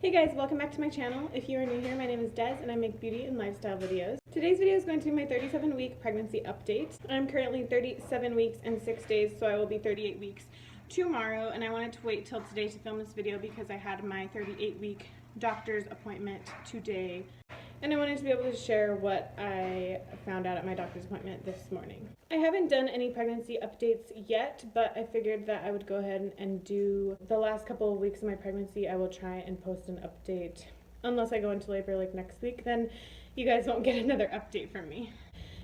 Hey guys, welcome back to my channel. If you are new here, my name is Des and I make beauty and lifestyle videos. Today's video is going to be my 37-week pregnancy update. I'm currently 37 weeks and 6 days, so I will be 38 weeks tomorrow, and I wanted to wait till today to film this video because I had my 38-week doctor's appointment today, and I wanted to be able to share what I found out at my doctor's appointment this morning. I haven't done any pregnancy updates yet, but I figured that I would go ahead and do the last couple of weeks of my pregnancy. I will try and post an update. Unless I go into labor like next week, then you guys won't get another update from me.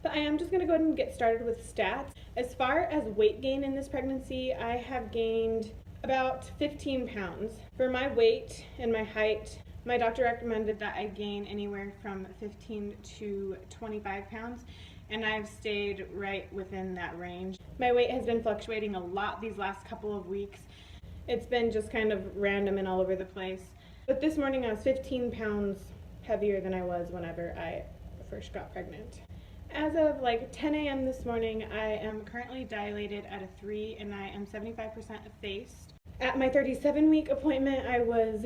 But I am just going to go ahead and get started with stats. As far as weight gain in this pregnancy, I have gained about 15 pounds. For my weight and my height, my doctor recommended that I gain anywhere from 15 to 25 pounds, and I've stayed right within that range. My weight has been fluctuating a lot these last couple of weeks. It's been just kind of random and all over the place. But this morning I was 15 pounds heavier than I was whenever I first got pregnant. As of like 10 a.m. this morning, I am currently dilated at a 3 and I am 75% effaced. At my 37-week appointment, I was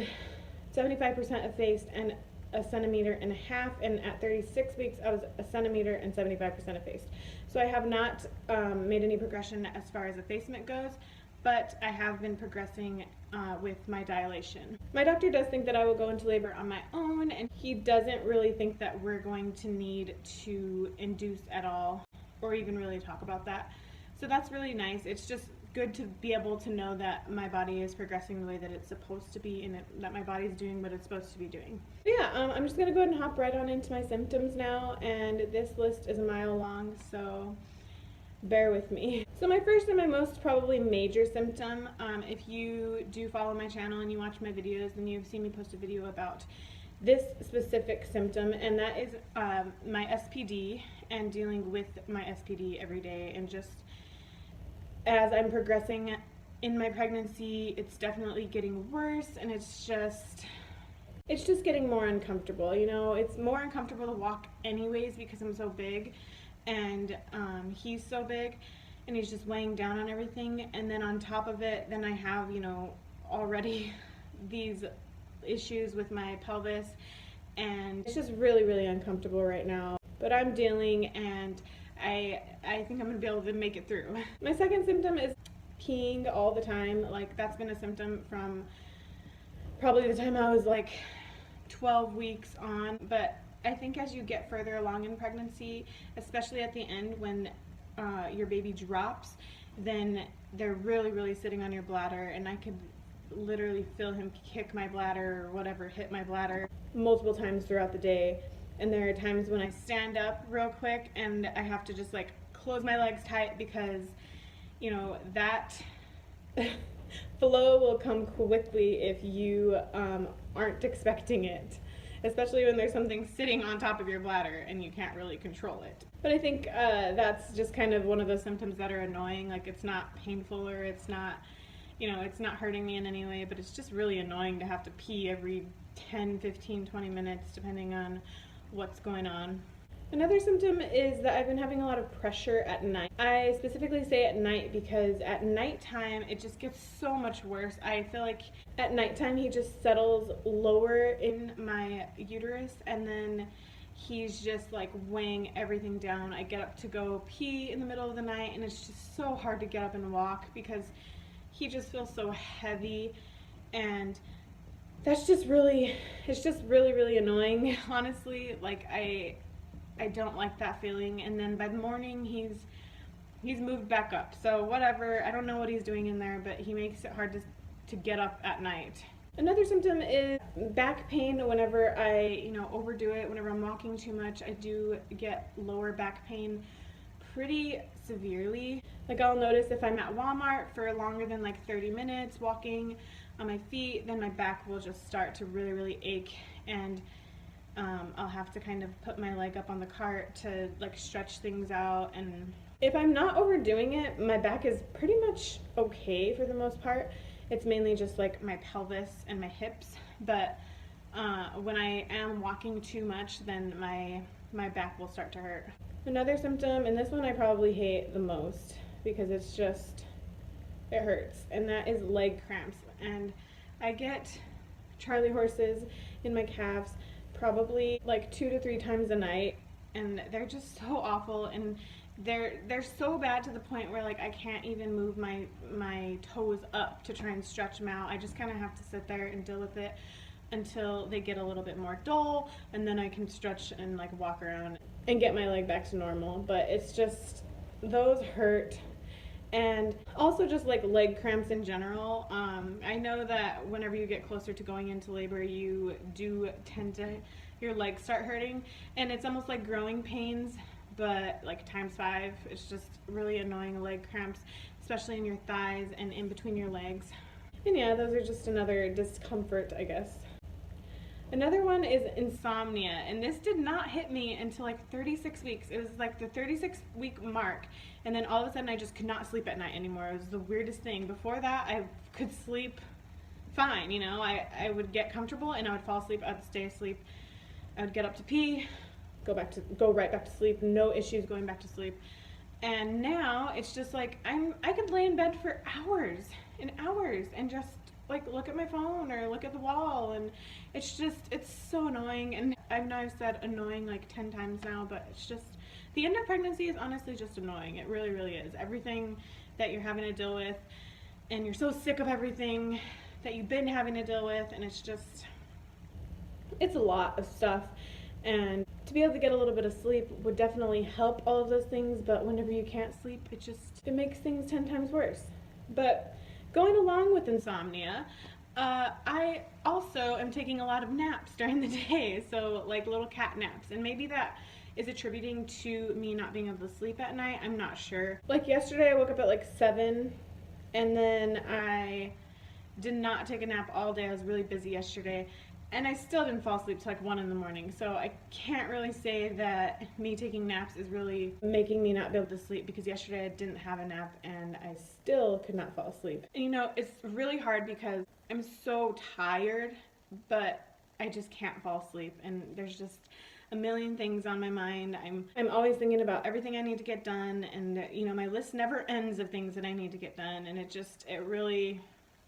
75% effaced and a centimeter and a half, and at 36 weeks I was a centimeter and 75% effaced. So I have not made any progression as far as effacement goes, but I have been progressing with my dilation. My doctor does think that I will go into labor on my own, and he doesn't really think that we're going to need to induce at all or even really talk about that. So that's really nice. It's just good to be able to know that my body is progressing the way that it's supposed to be, and that my body's doing what it's supposed to be doing. But yeah, I'm just gonna go ahead and hop right on into my symptoms now, and this list is a mile long, so bear with me. So my first and my most probably major symptom, if you do follow my channel and you watch my videos, then you've seen me post a video about this specific symptom, and that is my SPD and dealing with my SPD every day. And just as I'm progressing in my pregnancy, it's definitely getting worse, and it's just getting more uncomfortable. You know, it's more uncomfortable to walk anyways because I'm so big, and he's so big, and he's just weighing down on everything. And then on top of it, then I have, you know, already these issues with my pelvis, and it's just really uncomfortable right now. But I'm dealing, and I think I'm gonna be able to make it through. My second symptom is peeing all the time. Like, that's been a symptom from probably the time I was like 12 weeks on. But I think as you get further along in pregnancy, especially at the end when your baby drops, then they're really sitting on your bladder, and I could literally feel him kick my bladder or whatever, hit my bladder multiple times throughout the day. And there are times when I stand up real quick and I have to just like close my legs tight because, you know, that flow will come quickly if you aren't expecting it, especially when there's something sitting on top of your bladder and you can't really control it. But I think that's just kind of one of those symptoms that are annoying. Like, it's not painful, or it's not, you know, it's not hurting me in any way, but it's just really annoying to have to pee every 10, 15, 20 minutes depending on what's going on. Another symptom is that I've been having a lot of pressure at night. I specifically say at night because at nighttime it just gets so much worse. I feel like at nighttime he just settles lower in my uterus, and then he's just like weighing everything down. I get up to go pee in the middle of the night, and it's just so hard to get up and walk because he just feels so heavy, and that's just really, it's just really annoying, honestly. Like, I don't like that feeling. And then by the morning he's moved back up, so whatever, I don't know what he's doing in there, but he makes it hard to get up at night. Another symptom is back pain. Whenever I, you know, overdo it, whenever I'm walking too much, I do get lower back pain pretty severely. Like, I'll notice if I'm at Walmart for longer than like 30 minutes walking on my feet, then my back will just start to really ache, and I'll have to kind of put my leg up on the cart to like stretch things out. And if I'm not overdoing it, my back is pretty much okay for the most part. It's mainly just like my pelvis and my hips, but when I am walking too much, then my back will start to hurt. Another symptom, and this one I probably hate the most because it's just, it hurts, and that is leg cramps. And I get Charlie horses in my calves probably like 2 to 3 times a night, and they're just so awful, and they're so bad to the point where like I can't even move my toes up to try and stretch them out. I just kind of have to sit there and deal with it until they get a little bit more dull, and then I can stretch and like walk around and get my leg back to normal. But it's just, those hurt. And also just like leg cramps in general. I know that whenever you get closer to going into labor, you do tend to, your legs start hurting, and it's almost like growing pains, but like ×5. It's just really annoying leg cramps, especially in your thighs and in between your legs. And yeah, those are just another discomfort, I guess. Another one is insomnia, and this did not hit me until like 36 weeks. It was like the 36-week mark, and then all of a sudden I just could not sleep at night anymore. It was the weirdest thing. Before that, I could sleep fine, you know. I would get comfortable and I would fall asleep. I would stay asleep. I would get up to pee, go right back to sleep. No issues going back to sleep. And now it's just like I could lay in bed for hours and hours and just like look at my phone or look at the wall, and it's so annoying. And I know I've said annoying like 10 times now, but it's just, the end of pregnancy is honestly just annoying. It really, really is. Everything that you're having to deal with, and you're so sick of everything that you've been having to deal with, and it's a lot of stuff. And to be able to get a little bit of sleep would definitely help all of those things, but whenever you can't sleep, it makes things 10 times worse. But going along with insomnia, I also am taking a lot of naps during the day, so like little cat naps, and maybe that is attributing to me not being able to sleep at night. I'm not sure. Like yesterday I woke up at like 7, and then I did not take a nap all day. I was really busy yesterday, and I still didn't fall asleep till like 1 in the morning. So I can't really say that me taking naps is really making me not be able to sleep, because yesterday I didn't have a nap and I still could not fall asleep. And you know, it's really hard because I'm so tired, but I just can't fall asleep, and there's just a million things on my mind. I'm always thinking about everything I need to get done, and you know, my list never ends of things that I need to get done, and it really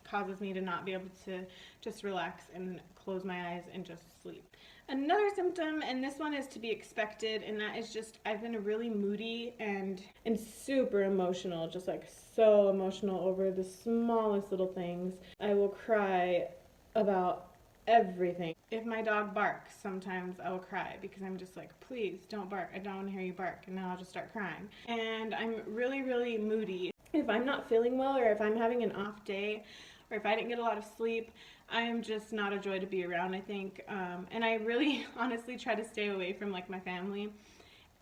causes me to not be able to just relax and close my eyes and just sleep. Another symptom, and this one is to be expected, and that is just I've been really moody and super emotional, just like so emotional over the smallest little things. I will cry about everything. If my dog barks, sometimes I will cry because I'm just like, please don't bark. I don't want to hear you bark. And then I'll just start crying. And I'm really, really moody. If I'm not feeling well, or if I'm having an off day, or if I didn't get a lot of sleep, I am just not a joy to be around, I think. And I really honestly try to stay away from like my family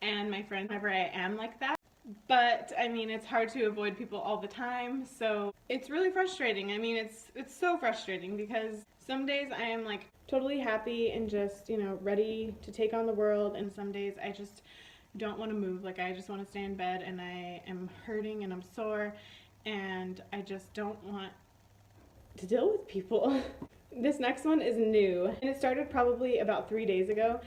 and my friends whenever I am like that. But I mean, it's hard to avoid people all the time, so it's really frustrating. I mean, it's so frustrating because some days I am like totally happy and just, you know, ready to take on the world, and some days I just don't want to move. Like I just want to stay in bed, and I am hurting and I'm sore, and I just don't want to deal with people. This next one is new, and it started probably about 3 days ago,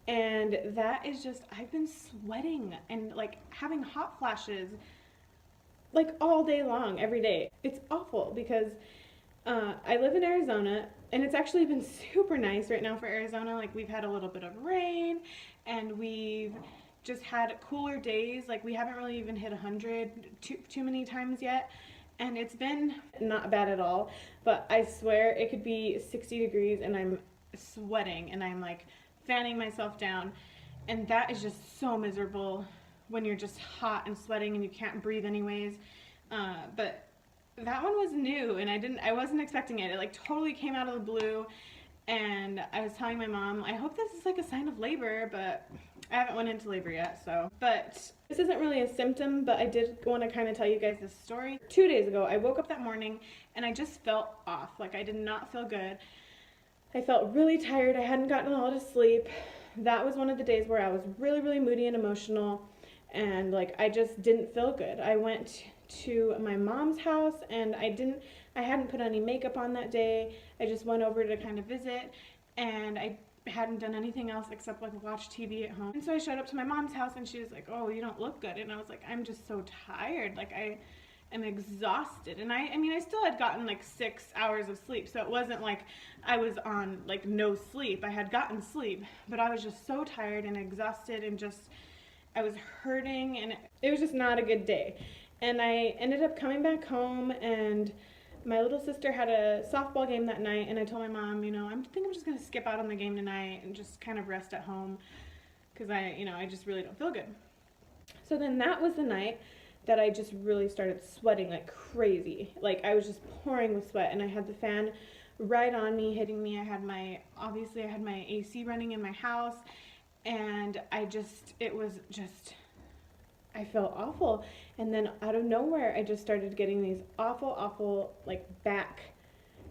and that is just, I've been sweating and like having hot flashes like all day long, every day. It's awful because I live in Arizona, and it's actually been super nice right now for Arizona. Like we've had a little bit of rain, and we've just had cooler days. Like we haven't really even hit 100 too many times yet, and it's been not bad at all. But I swear it could be 60 degrees and I'm sweating and I'm like fanning myself down, and that is just so miserable when you're just hot and sweating and you can't breathe anyways. But that one was new, and I wasn't expecting it. It like totally came out of the blue, and I was telling my mom, I hope this is like a sign of labor, but I haven't went into labor yet, so. But this isn't really a symptom, but I did want to kind of tell you guys this story. 2 days ago, I woke up that morning and I just felt off. Like I did not feel good. I felt really tired. I hadn't gotten a lot of sleep. That was one of the days where I was really, really moody and emotional, and like I just didn't feel good. I went to my mom's house, and I hadn't put any makeup on that day. I just went over to kind of visit, and I hadn't done anything else except like watch TV at home. And so I showed up to my mom's house, and she was like, oh, you don't look good. And I was like, I'm just so tired. Like I am exhausted. And I mean, I still had gotten like 6 hours of sleep, so it wasn't like I was on like no sleep. I had gotten sleep, but I was just so tired and exhausted, and just, I was hurting, and it was just not a good day. And I ended up coming back home, and my little sister had a softball game that night, and I told my mom, you know, I think I'm just gonna skip out on the game tonight and just kind of rest at home, because I just really don't feel good. So then that was the night that I just really started sweating like crazy. Like, I was just pouring with sweat, and I had the fan right on me, hitting me. Obviously I had my AC running in my house, and I felt awful. And then out of nowhere, I just started getting these awful like back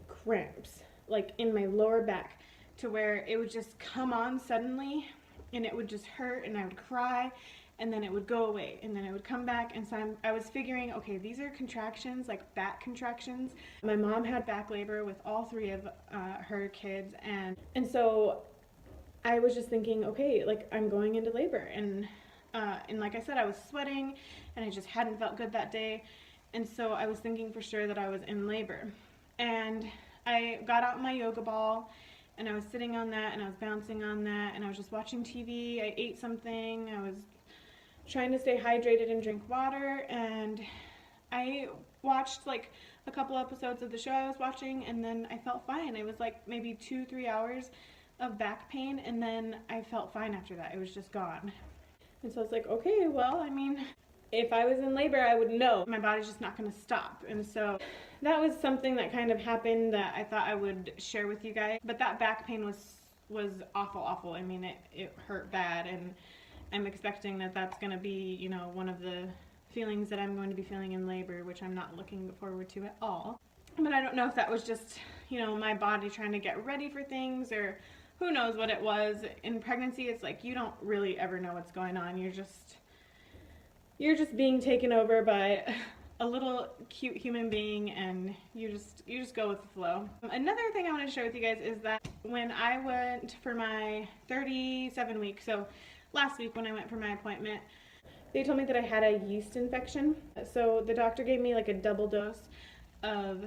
cramps, like in my lower back, to where it would just come on suddenly, and it would just hurt, and I would cry, and then it would go away, and then it would come back. And so I was figuring, okay, these are contractions, like back contractions. My mom had back labor with all 3 of her kids, and so I was just thinking, okay, like, I'm going into labor. And like I said, I was sweating, and I just hadn't felt good that day, and so I was thinking for sure that I was in labor. And I got out my yoga ball, and I was sitting on that, and I was bouncing on that, and I was just watching TV. I ate something. I was trying to stay hydrated and drink water, and I watched like a couple episodes of the show I was watching, and then I felt fine. It was like maybe 2-3 hours of back pain, and then I felt fine after that. It was just gone. And so I was like, okay, well, I mean, if I was in labor, I would know. My body's just not going to stop. And so that was something that kind of happened that I thought I would share with you guys. But that back pain was awful. I mean, it hurt bad, and I'm expecting that that's going to be, you know, one of the feelings that I'm going to be feeling in labor, which I'm not looking forward to at all. But I don't know if that was just, you know, my body trying to get ready for things, or who knows what it was. In pregnancy, it's like you don't really ever know what's going on. You're just being taken over by a little cute human being, and you just go with the flow. Another thing I want to share with you guys is that when I went for my 37 weeks, so last week when I went for my appointment, they told me that I had a yeast infection. So the doctor gave me like a double dose of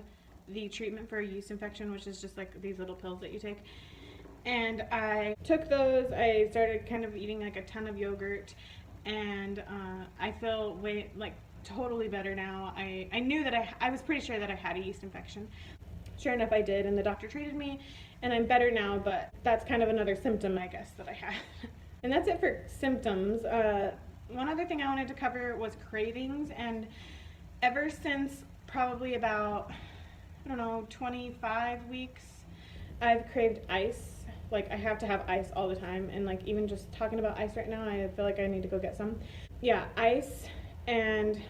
the treatment for a yeast infection, which is just like these little pills that you take. And I took those. I started kind of eating like a ton of yogurt, and I feel totally better now. I knew that I was pretty sure that I had a yeast infection. Sure enough, I did, and the doctor treated me, and I'm better now, but that's kind of another symptom, I guess, that I had. And that's it for symptoms. One other thing I wanted to cover was cravings, and ever since probably about, I don't know, 25 weeks, I've craved ice. Like, I have to have ice all the time, and like, even just talking about ice right now, I feel like I need to go get some. Yeah, ice and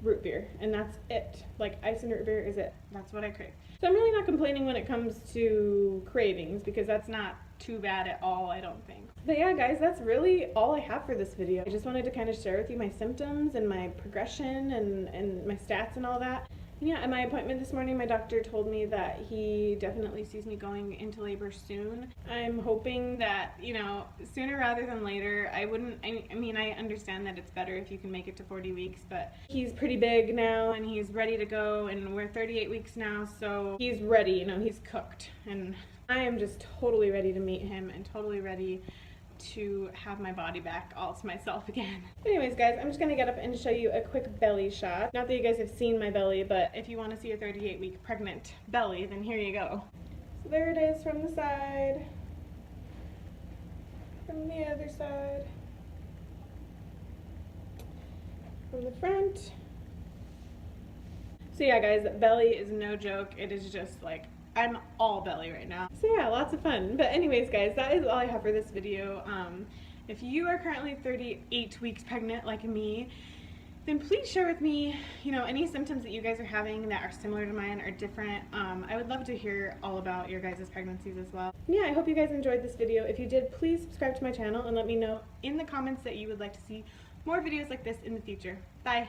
root beer, and that's it. Like, ice and root beer is it. That's what I crave. So I'm really not complaining when it comes to cravings, because that's not too bad at all, I don't think. But yeah, guys, that's really all I have for this video. I just wanted to kind of share with you my symptoms and my progression and my stats and all that. Yeah, at my appointment this morning, my doctor told me that he definitely sees me going into labor soon. I'm hoping that, you know, sooner rather than later. I mean, I understand that it's better if you can make it to 40 weeks, but he's pretty big now, and he's ready to go, and we're 38 weeks now, so he's ready, you know, he's cooked. And I am just totally ready to meet him, and totally ready to have my body back all to myself again. Anyways, guys, I'm just gonna get up and show you a quick belly shot. Not that you guys have seen my belly, but if you want to see a 38-week pregnant belly, then here you go. So there it is from the side, from the other side, from the front. So yeah, guys, belly is no joke. It is just like, I'm all belly right now. So yeah, lots of fun. But anyways, guys, that is all I have for this video. If you are currently 38 weeks pregnant like me, then please share with me, you know, any symptoms that you guys are having that are similar to mine or different. I would love to hear all about your guys' pregnancies as well. Yeah, I hope you guys enjoyed this video. If you did, please subscribe to my channel and let me know in the comments that you would like to see more videos like this in the future. Bye!